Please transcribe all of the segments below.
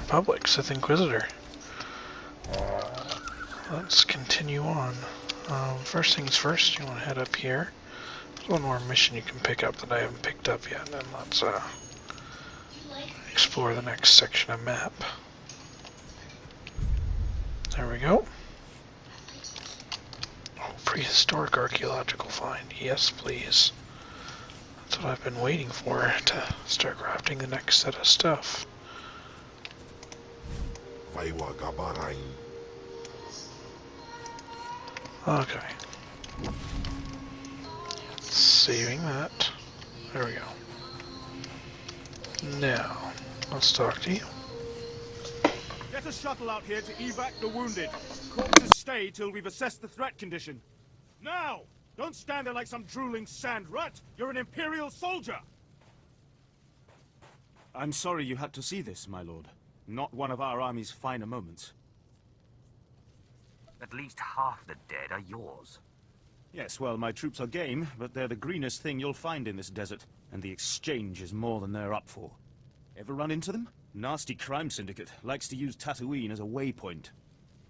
Republic, Sith Inquisitor. Let's continue on. First things first, you want to head up here. There's one more mission you can pick up that I haven't picked up yet, and let's explore the next section of map. There we go. Oh, prehistoric archaeological find. Yes, please. That's what I've been waiting for to start crafting the next set of stuff. Okay. Saving that. There we go. Now, let's talk to you. Get a shuttle out here to evac the wounded. Corpses stay till we've assessed the threat condition. Now! Don't stand there like some drooling sand rut. You're an Imperial soldier! I'm sorry you had to see this, my lord. Not one of our army's finer moments. At least half the dead are yours. Yes, well, my troops are game, but they're the greenest thing you'll find in this desert, and the exchange is more than they're up for. Ever run into them? Nasty crime syndicate, likes to use Tatooine as a waypoint.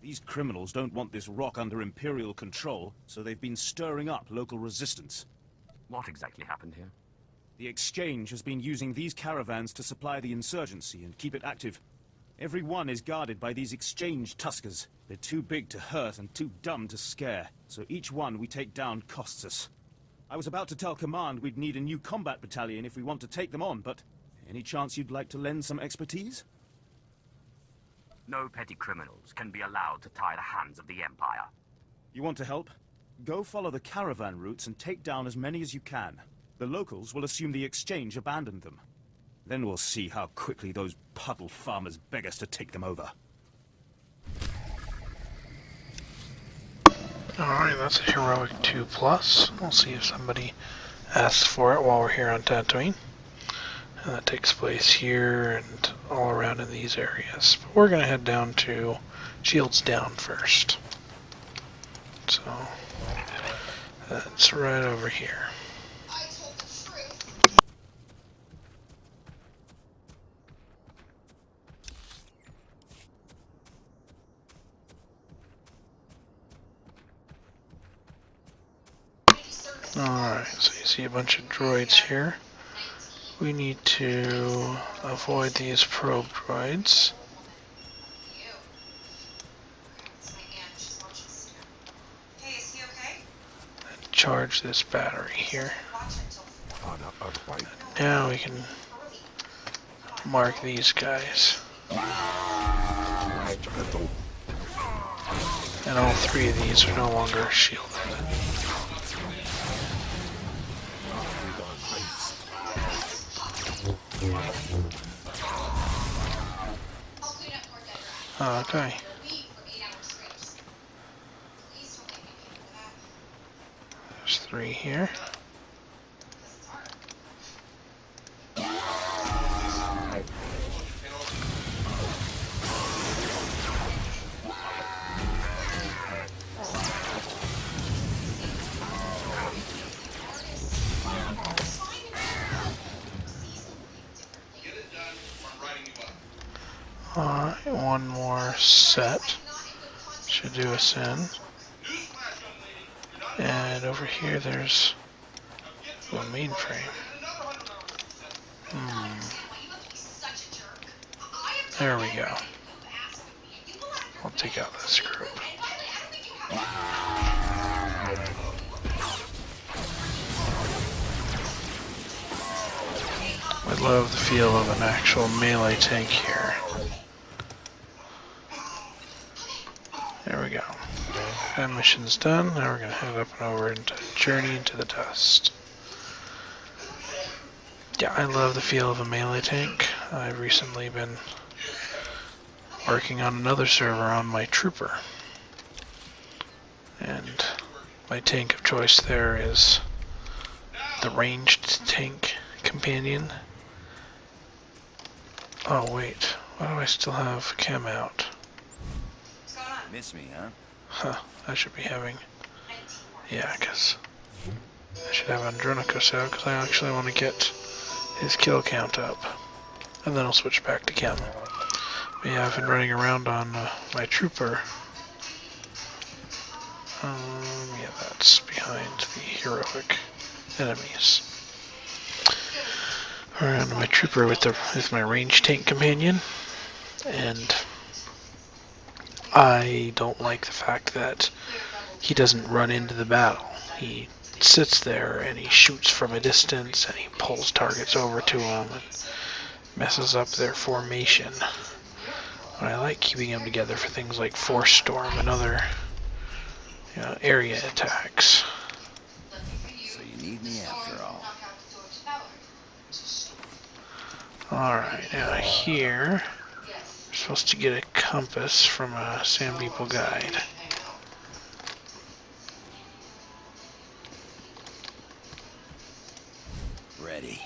These criminals don't want this rock under Imperial control, so they've been stirring up local resistance. What exactly happened here? The exchange has been using these caravans to supply the insurgency and keep it active. Every one is guarded by these exchange tuskers. They're too big to hurt and too dumb to scare, so each one we take down costs us. I was about to tell Command we'd need a new combat battalion if we want to take them on, but any chance you'd like to lend some expertise? No petty criminals can be allowed to tie the hands of the Empire. You want to help? Go follow the caravan routes and take down as many as you can. The locals will assume the exchange abandoned them. Then we'll see how quickly those puddle farmers beg us to take them over. Alright, that's a heroic 2+. We'll see if somebody asks for it while we're here on Tatooine. And that takes place here and all around in these areas. But we're going to head down to Shields Down first. So, that's right over here. Alright, so you see a bunch of droids here. We need to avoid these probe droids. And charge this battery here. Now we can mark these guys. And all three of these are no longer shielded. Okay. There's 3 here. Alright, one more set should do us in. And over here there's a mainframe. There we go. I'll take out this group. I love the feel of an actual melee tank here. There we go. That mission's done. Now we're going to head up and over into Journey into the Dust. Yeah, I love the feel of a melee tank. I've recently been working on another server on my Trooper. And my tank of choice there is the ranged tank companion. Oh wait, why do I still have Chem out? Miss me, huh? Huh, I should be having... Yeah, because I should have Andronicus out, because I actually want to get his kill count up. And then I'll switch back to Chem. But Yeah, I've been running around on my trooper. Yeah, that's behind the heroic enemies. Around my trooper with my range tank companion, and I don't like the fact that he doesn't run into the battle. He sits there and he shoots from a distance and he pulls targets over to him and messes up their formation. But I like keeping them together for things like Force Storm and other area attacks. So you need me after all. Alright, now here, we're supposed to get a compass from a Sand People guide. Ready.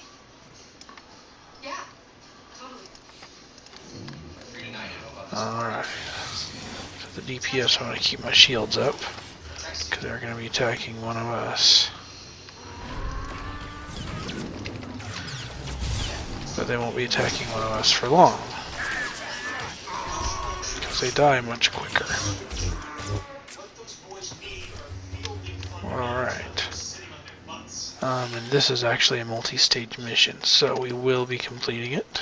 Alright. So the DPS, I want to keep my shields up, because they're going to be attacking one of us. But they won't be attacking one of us for long, because they die much quicker. Alright. And this is actually a multi-stage mission, so we will be completing it.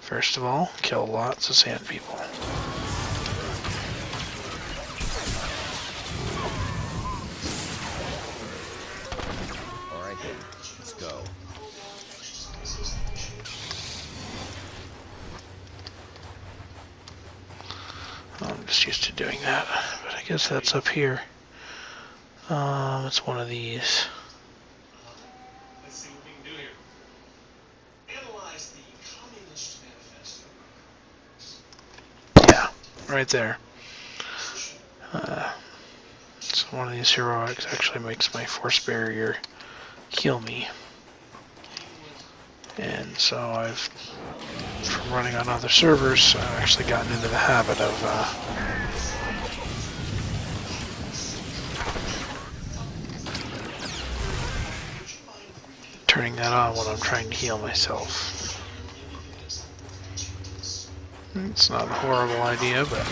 First of all, kill lots of Sand People. Alright then, let's go. I'm just used to doing that, but I guess that's up here. It's one of these. Let's see what we can do here. Analyze the Communist Manifesto. Yeah, right there. So one of these heroics actually makes my force barrier heal me. And so I've, from running on other servers, I've actually gotten into the habit of turning that on when I'm trying to heal myself. It's not a horrible idea, but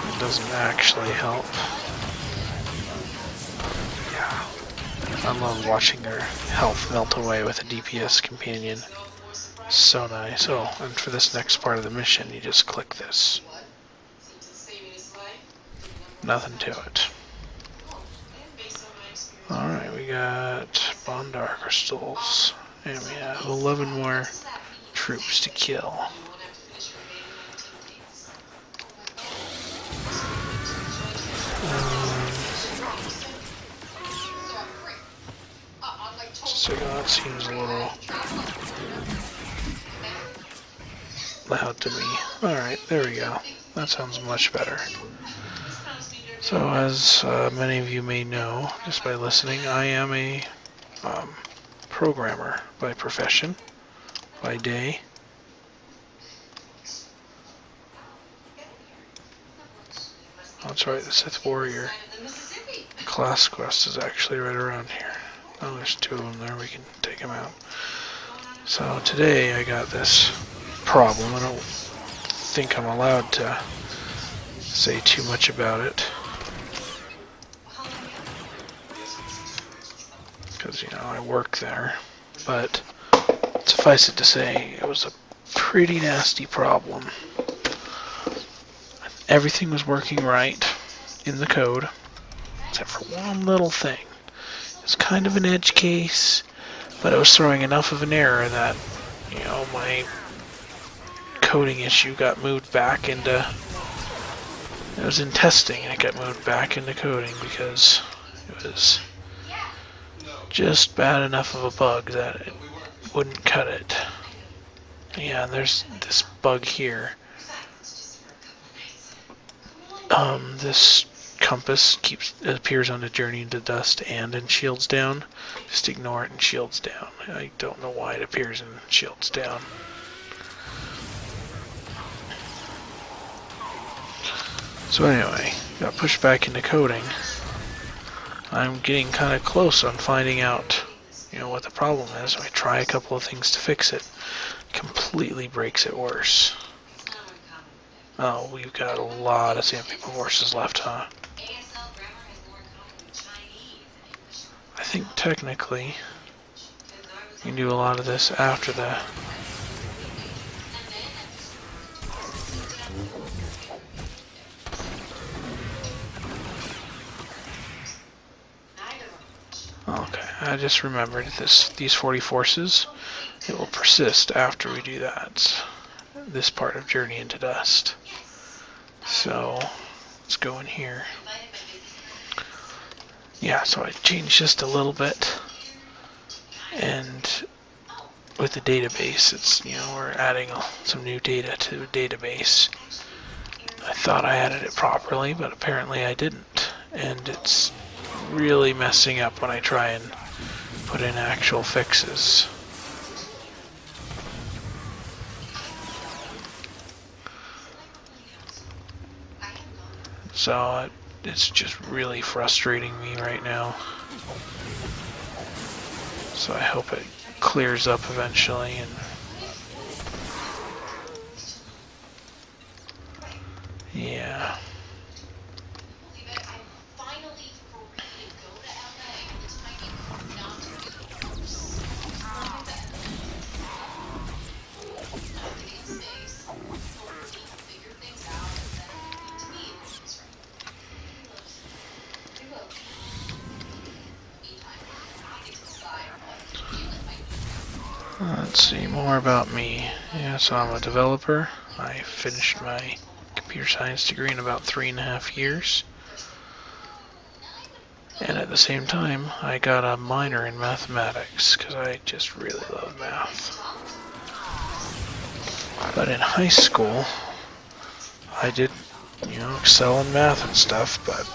it doesn't actually help. Yeah. I love watching their health melt away with a DPS companion. So nice. Oh, and for this next part of the mission, you just click this. Nothing to it. Alright, we got Bondar crystals, and we have 11 more troops to kill. So that seems a little loud to me. Alright, there we go. That sounds much better. So as many of you may know, just by listening, I am a programmer by profession, by day. That's right, the Sith Warrior class quest is actually right around here. Oh, there's two of them there, we can take them out. So today I got this problem. I don't think I'm allowed to say too much about it, because, you know, I work there. But suffice it to say, it was a pretty nasty problem. Everything was working right in the code, except for one little thing. It's kind of an edge case, but it was throwing enough of an error that, you know, my coding issue got moved back into... It was in testing, and it got moved back into coding because it was just bad enough of a bug that it wouldn't cut it. Yeah, and there's this bug here. This compass appears on the Journey into Dust and in Shields Down. Just ignore it in Shields Down. I don't know why it appears in Shields Down. So anyway, got pushed back into coding. I'm getting kind of close on finding out, you know, what the problem is. I try a couple of things to fix it. completely breaks it worse. Oh, we've got a lot of Sandpeople horses left, huh? I think technically you can do a lot of this after the... Okay, I just remembered these 40 forces, it will persist after we do that. This part of Journey into Dust. So, let's go in here. Yeah, so I changed just a little bit. And with the database, it's, we're adding some new data to the database. I thought I added it properly, but apparently I didn't. And it's really messing up when I try and put in actual fixes. So it's just really frustrating me right now. So I hope it clears up eventually. And yeah. Let's see, more about me. Yeah, so I'm a developer. I finished my computer science degree in about 3.5 years. And at the same time, I got a minor in mathematics, because I just really love math. But in high school, I did, excel in math and stuff, but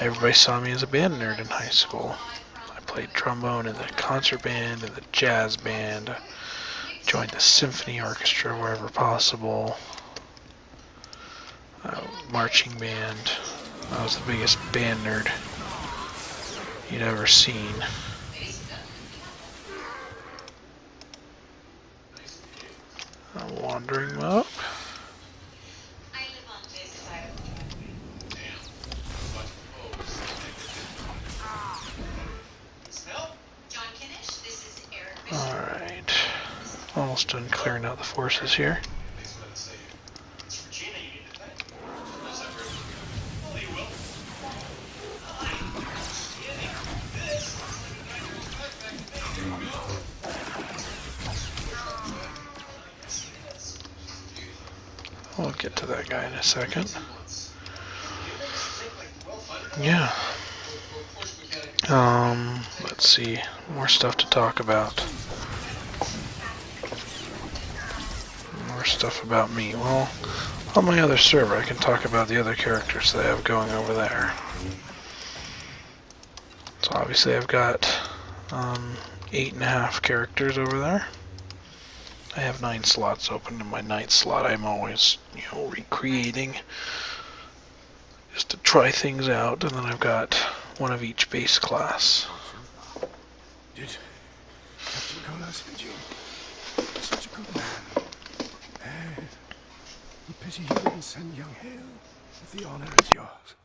everybody saw me as a band nerd in high school. I played trombone in the concert band and the jazz band. Joined the symphony orchestra wherever possible. Marching band. I was the biggest band nerd you'd ever seen. I'm wandering up. Alright. Almost done clearing out the forces here. We'll get to that guy in a second. Yeah. Let's see. More stuff to talk about. More stuff about me. Well, on my other server, I can talk about the other characters that I have going over there. So obviously I've got 8.5 characters over there. I have 9 slots open. In my 9th slot, I'm always, recreating just to try things out, and then I've got one of each base class. Did Captain Cola send you? Such a good man. A pity he didn't send young Hale, but the honor is yours.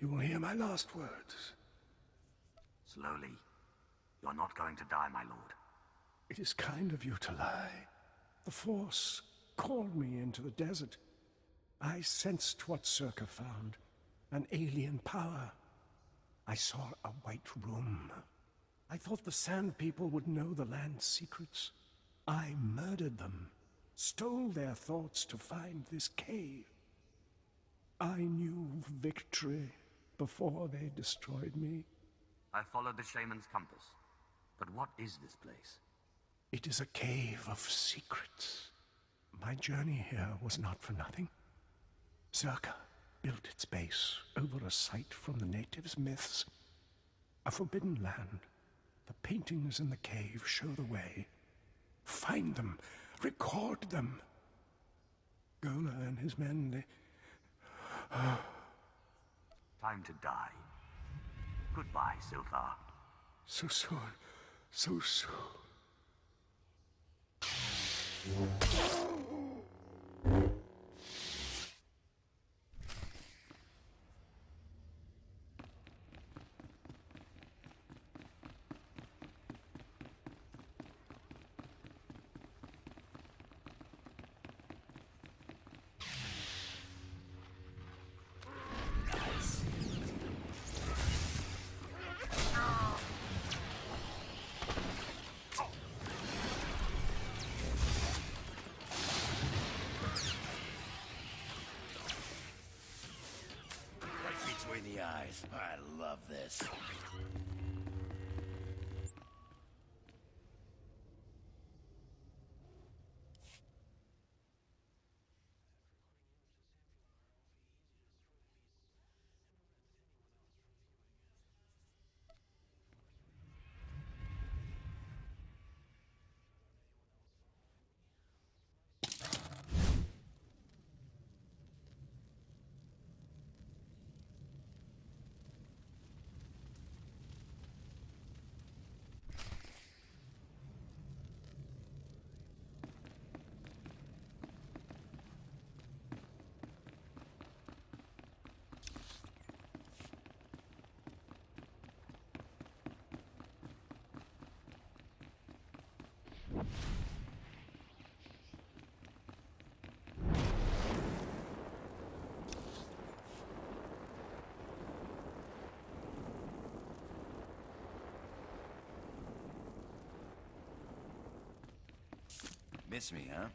You will hear my last words. Slowly. You're not going to die, my lord. It is kind of you to lie. The Force called me into the desert. I sensed what Circa found. An alien power. I saw a white room. I thought the Sand People would know the land's secrets. I murdered them. Stole their thoughts to find this cave. I knew victory before they destroyed me. I followed the shaman's compass. But what is this place? It is a cave of secrets. My journey here was not for nothing. Circa built its base over a site from the natives' myths. A forbidden land. The paintings in the cave show the way. Find them. Record them. Gola and his men, they... Time to die. Goodbye, Silthar. So soon. so soon. Right between the eyes. I love this. Miss me, huh?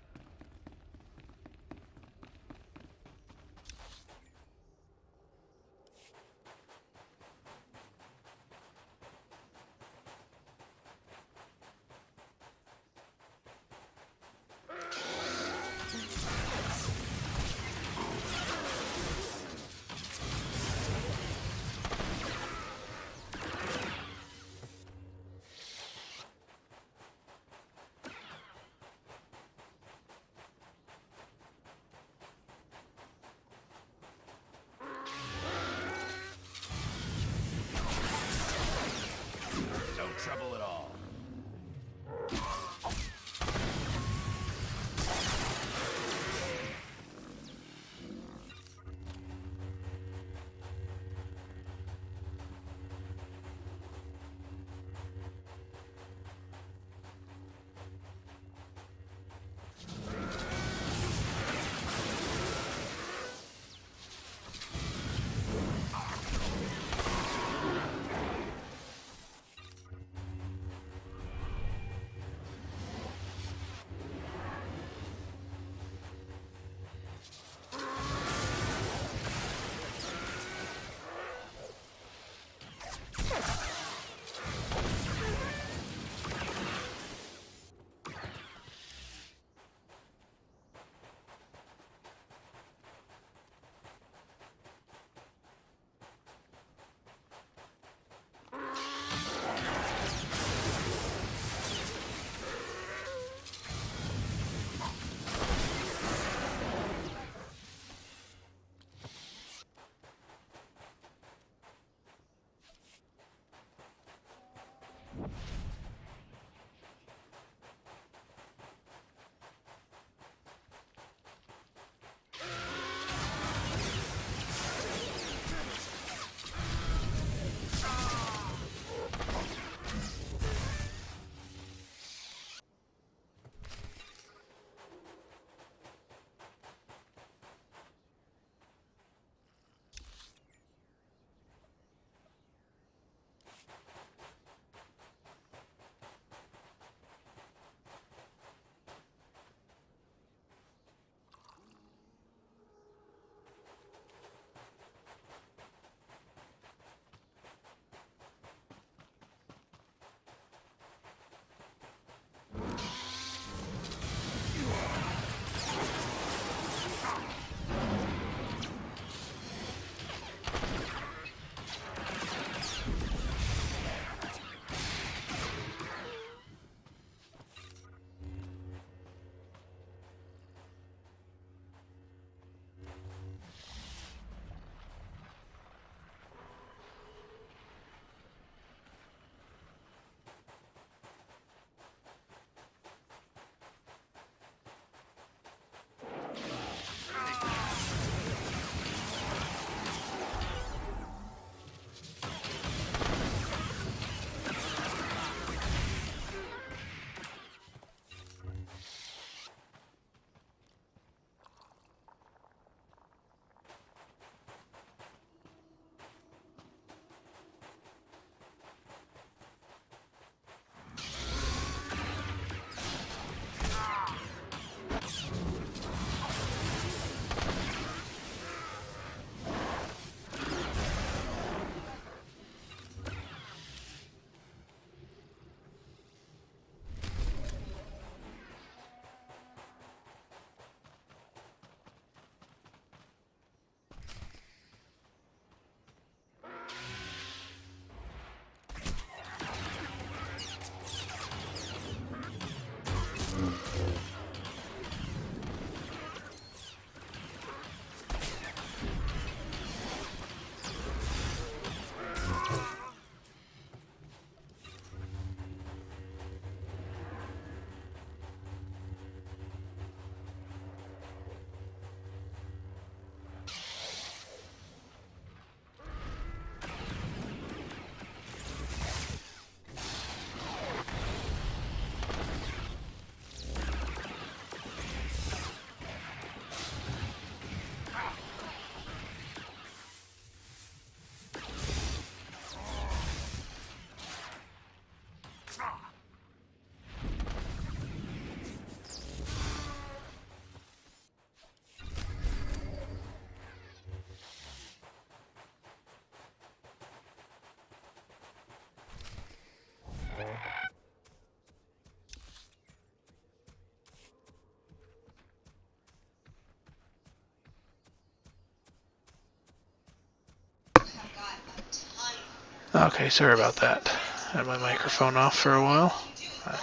Okay, sorry about that. I had my microphone off for a while. I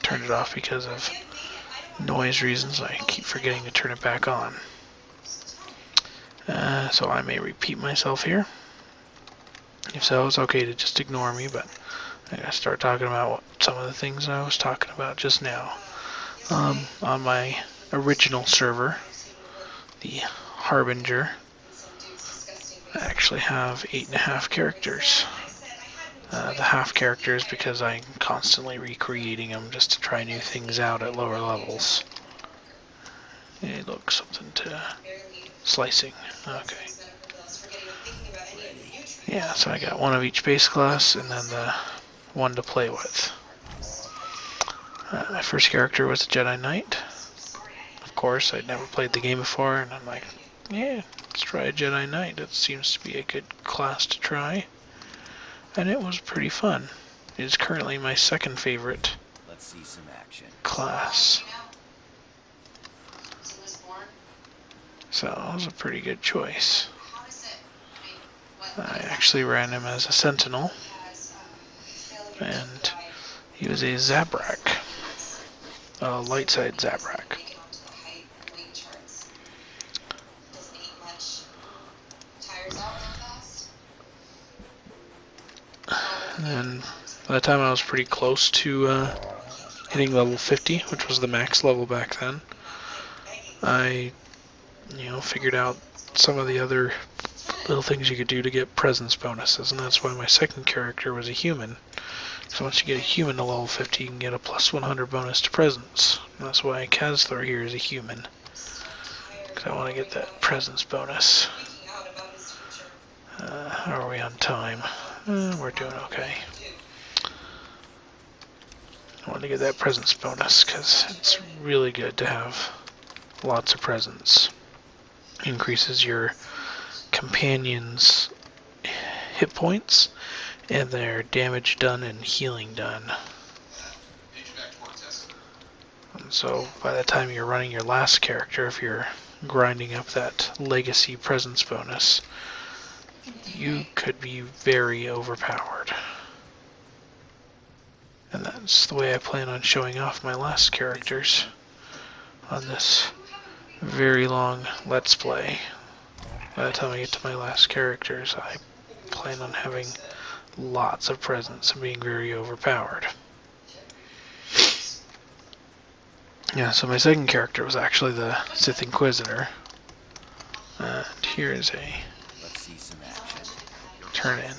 turned it off because of noise reasons. I keep forgetting to turn it back on. So I may repeat myself here. If so, it's okay to just ignore me, but I gotta start talking about some of the things I was talking about just now. On my original server, the Harbinger, I actually have 8.5 characters. The half characters because I'm constantly recreating them just to try new things out at lower levels. Hey, look, something to slicing. Okay. Yeah, so I got one of each base class and then the one to play with. My first character was a Jedi Knight. Of course, I'd never played the game before, and I'm like, yeah, let's try a Jedi Knight. It seems to be a good class to try. And it was pretty fun. It is currently my second favorite Let's see some action. class. So it was a pretty good choice. I actually ran him as a Sentinel, and he was a Zabrak, a light side Zabrak. And then by the time I was pretty close to hitting level 50, which was the max level back then, I, figured out some of the other little things you could do to get presence bonuses, and that's why my second character was a human. So once you get a human to level 50, you can get a plus 100 bonus to presence. And that's why Kazthor here is a human, because I want to get that presence bonus. How are we on time? We're doing okay. I want to get that presence bonus because it's really good to have lots of presence. Increases your companions' hit points and their damage done and healing done. And so by the time you're running your last character, if you're grinding up that legacy presence bonus, you could be very overpowered. And that's the way I plan on showing off my last characters on this very long Let's Play. By the time I get to my last characters, I plan on having lots of presence and being very overpowered. Yeah, so my second character was actually the Sith Inquisitor. And here is a Let's see some action. turn in.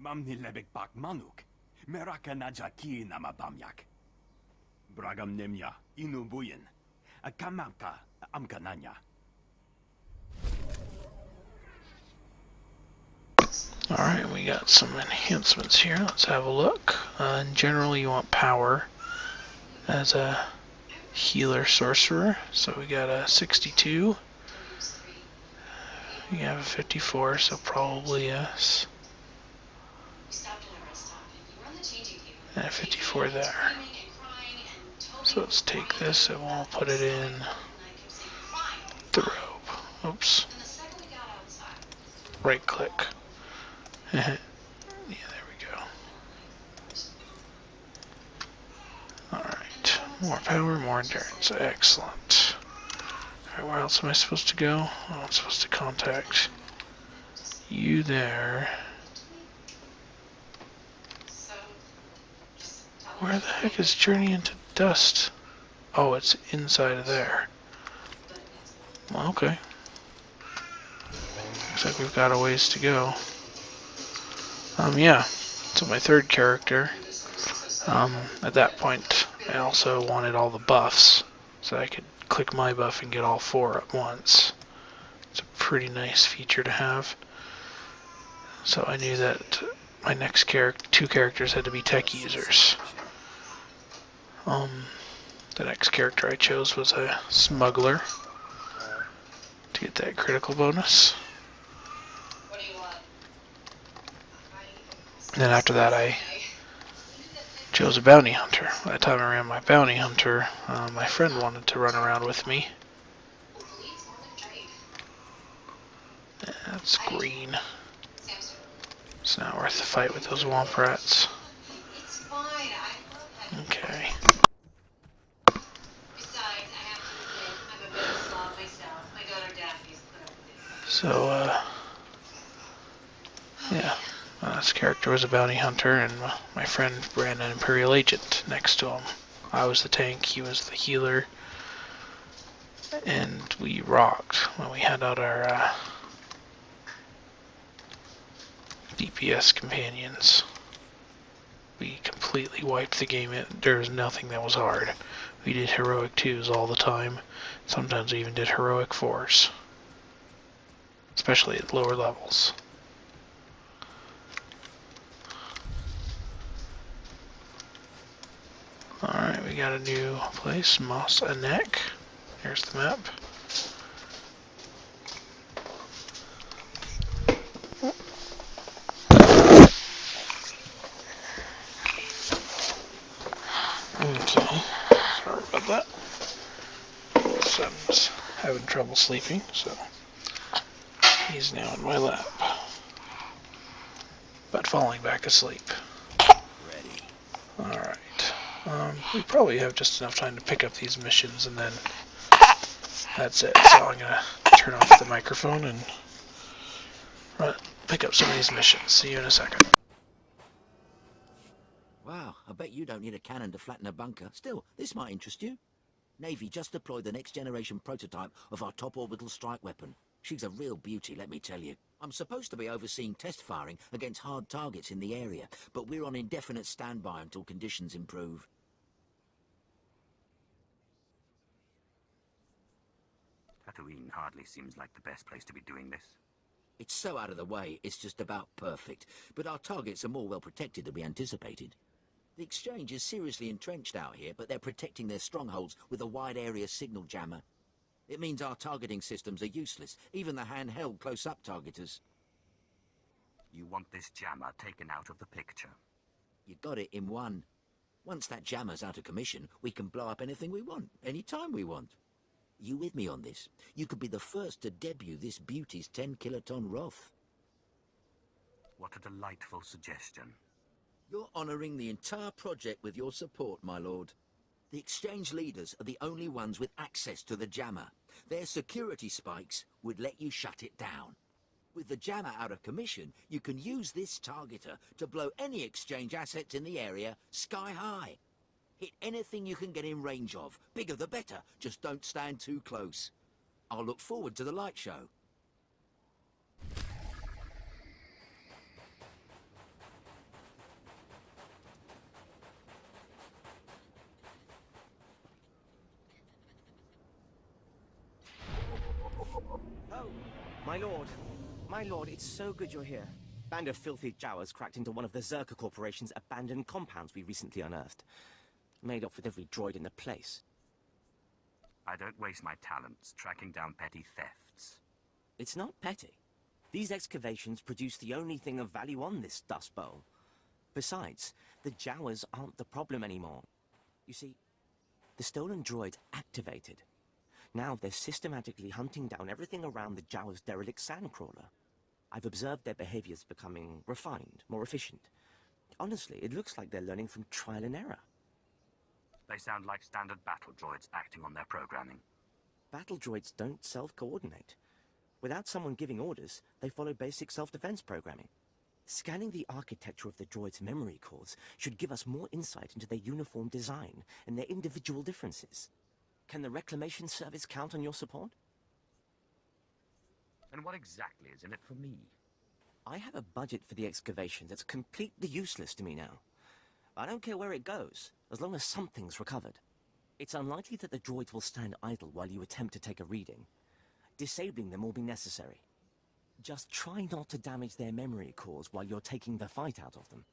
Mamni lebek bak manuk. Meraka najaki namabamyak. Bragam nemya inubuyin. Akamaka amkananya. Alright, we got some enhancements here. Let's have a look. In general, you want power as a healer sorcerer. So we got a 62. You have a 54, so probably yes. And a 54 there. So let's take this and we'll put it in the robe. Oops. Right click. Yeah, there we go. Alright. More power, more endurance. Excellent. Alright, where else am I supposed to go? Oh, I'm supposed to contact you there. Where the heck is Journey into Dust? Oh, it's inside of there. Well, okay. Looks like we've got a ways to go. Yeah. So my third character, at that point, I also wanted all the buffs, so I could click my buff and get all 4 at once. It's a pretty nice feature to have. So I knew that my next two characters had to be tech users. The next character I chose was a smuggler to get that critical bonus. And then after that I chose a bounty hunter. By the time I ran my bounty hunter, my friend wanted to run around with me. That's green. It's not worth the fight with those womp rats. Okay. So, yeah. This character was a bounty hunter, and my friend ran an Imperial agent next to him. I was the tank, he was the healer, and we rocked when we had out our DPS companions. We completely wiped the game. There was nothing that was hard. We did heroic 2s all the time. Sometimes we even did heroic 4s. Especially at lower levels. Alright, we got a new place, Mos Anek. Here's the map. Okay, sorry about that. Son's having trouble sleeping, so he's now in my lap. But falling back asleep. Ready. Alright. We probably have just enough time to pick up these missions, and then that's it. So I'm gonna turn off the microphone and pick up some of these missions. See you in a second. Wow, I bet you don't need a cannon to flatten a bunker. Still, this might interest you. Navy just deployed the next generation prototype of our top orbital strike weapon. She's a real beauty, let me tell you. I'm supposed to be overseeing test firing against hard targets in the area, but we're on indefinite standby until conditions improve. Tatooine hardly seems like the best place to be doing this. It's so out of the way, it's just about perfect. But our targets are more well protected than we anticipated. The Exchange is seriously entrenched out here, but they're protecting their strongholds with a wide area signal jammer. It means our targeting systems are useless, even the handheld close-up targeters. You want this jammer taken out of the picture. You got it in one. Once that jammer's out of commission, we can blow up anything we want, anytime we want. You with me on this? You could be the first to debut this beauty's 10-kiloton Roth. What a delightful suggestion. You're honouring the entire project with your support, my lord. The Exchange leaders are the only ones with access to the jammer. Their security spikes would let you shut it down. With the jammer out of commission, you can use this targeter to blow any Exchange assets in the area sky high. Hit anything you can get in range of. Bigger the better, just don't stand too close. I'll look forward to the light show. Oh, my lord, it's so good you're here. Band of filthy Jawas cracked into one of the Zerka Corporation's abandoned compounds we recently unearthed. Made off with every droid in the place. I don't waste my talents tracking down petty thefts. It's not petty. These excavations produce the only thing of value on this Dust Bowl. Besides, the Jawas aren't the problem anymore. You see, the stolen droids activated. Now they're systematically hunting down everything around the Jawas' derelict sandcrawler. I've observed their behaviors becoming refined, more efficient. Honestly, it looks like they're learning from trial and error. They sound like standard battle droids acting on their programming. Battle droids don't self-coordinate. Without someone giving orders, they follow basic self-defense programming. Scanning the architecture of the droids' memory cores should give us more insight into their uniform design and their individual differences. Can the Reclamation Service count on your support? And what exactly is in it for me? I have a budget for the excavation that's completely useless to me now. I don't care where it goes, as long as something's recovered. It's unlikely that the droids will stand idle while you attempt to take a reading. Disabling them will be necessary. Just try not to damage their memory cores while you're taking the fight out of them.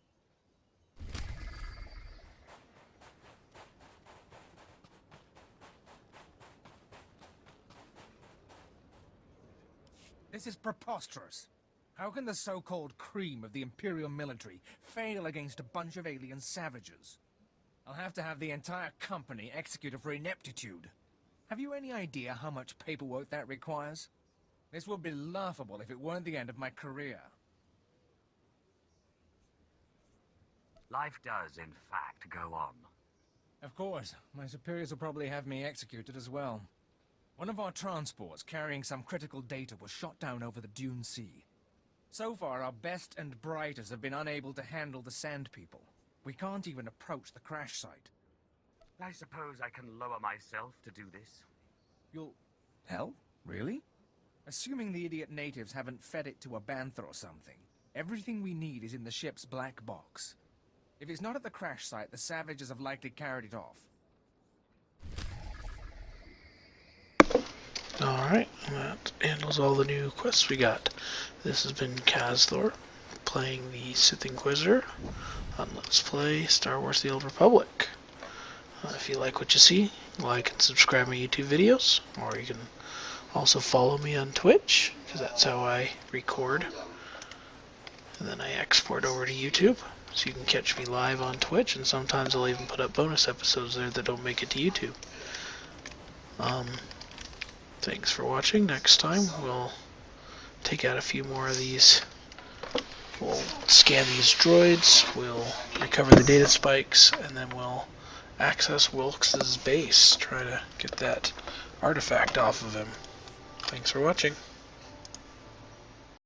This is preposterous. How can the so-called cream of the Imperial military fail against a bunch of alien savages? I'll have to have the entire company executed for ineptitude. Have you any idea how much paperwork that requires? This would be laughable if it weren't the end of my career. Life does, in fact, go on. Of course, my superiors will probably have me executed as well. One of our transports carrying some critical data was shot down over the Dune Sea. So far, our best and brightest have been unable to handle the Sand People. We can't even approach the crash site. I suppose I can lower myself to do this. You'll... Hell? Really? Assuming the idiot natives haven't fed it to a bantha or something, everything we need is in the ship's black box. If it's not at the crash site, the savages have likely carried it off. Alright, that handles all the new quests we got. This has been Kazthor, playing the Sith Inquisitor on Let's Play Star Wars The Old Republic. If you like what you see, like and subscribe my YouTube videos, or you can also follow me on Twitch, because that's how I record. And then I export over to YouTube, so you can catch me live on Twitch, and sometimes I'll even put up bonus episodes there that don't make it to YouTube. Thanks for watching. Next time we'll take out a few more of these. We'll scan these droids, we'll recover the data spikes, and then we'll access Wilkes' base, try to get that artifact off of him. Thanks for watching.